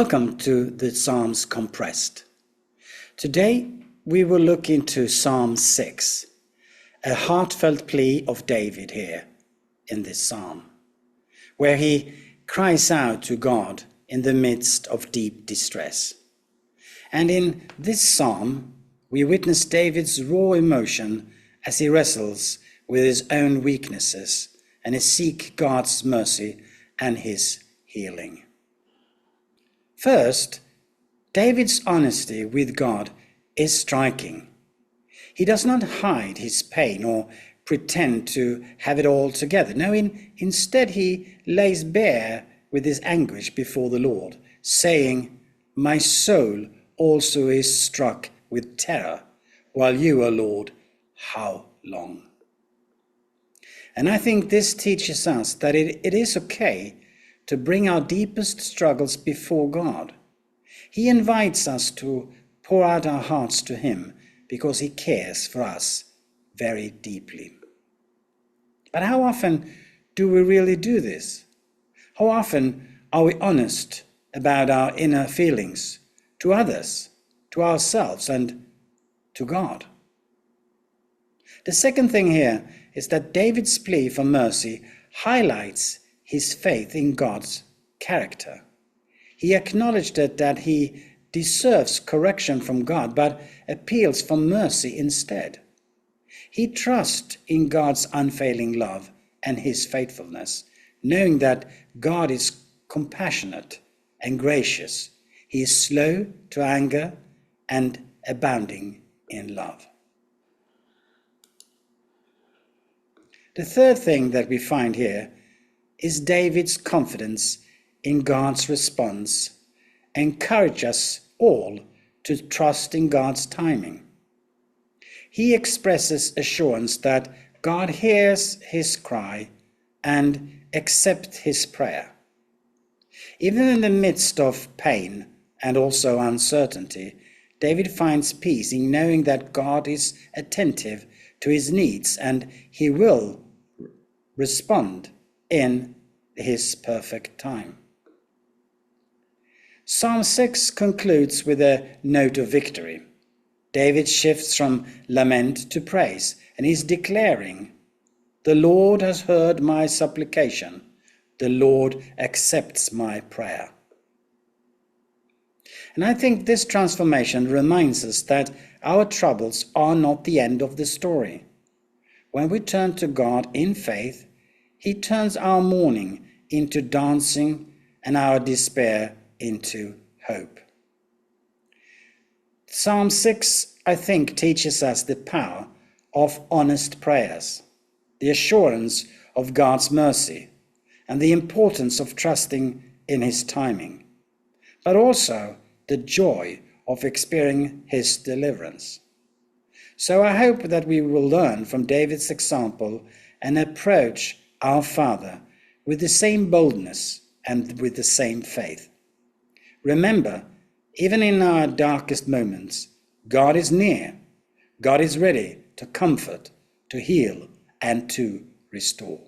Welcome to the Psalms Compressed. Today we will look into Psalm 6, a heartfelt plea of David here in this psalm, where he cries out to God in the midst of deep distress. And in this psalm we witness David's raw emotion as he wrestles with his own weaknesses and he seeks God's mercy and his healing. First, David's honesty with God is striking. He does not hide his pain or pretend to have it all together. No, instead he lays bare with his anguish before the Lord, saying, "My soul also is struck with terror, while you, O Lord, how long?" And I think this teaches us that it is okay to bring our deepest struggles before God. He invites us to pour out our hearts to him because he cares for us very deeply. But how often do we really do this? How often are we honest about our inner feelings to others, to ourselves, and to God? The second thing here is that David's plea for mercy highlights his faith in God's character. He acknowledged that he deserves correction from God, but appeals for mercy instead. He trusts in God's unfailing love and his faithfulness, knowing that God is compassionate and gracious. He is slow to anger and abounding in love. The third thing that we find here is David's confidence in God's response encourages us all to trust in God's timing. He expresses assurance that God hears his cry and accepts his prayer. Even in the midst of pain and also uncertainty, David finds peace in knowing that God is attentive to his needs and he will respond in his perfect time. Psalm 6 concludes with a note of victory. David shifts from lament to praise, and he's declaring, "The Lord has heard my supplication. The Lord accepts my prayer." And I think this transformation reminds us that our troubles are not the end of the story. When we turn to God in faith, he turns our mourning into dancing and our despair into hope. Psalm 6, I think, teaches us the power of honest prayers, the assurance of God's mercy, and the importance of trusting in his timing, but also the joy of experiencing his deliverance. So I hope that we will learn from David's example and approach our Father with the same boldness and with the same faith. Remember, even in our darkest moments, God is near. God is ready to comfort, to heal, and to restore.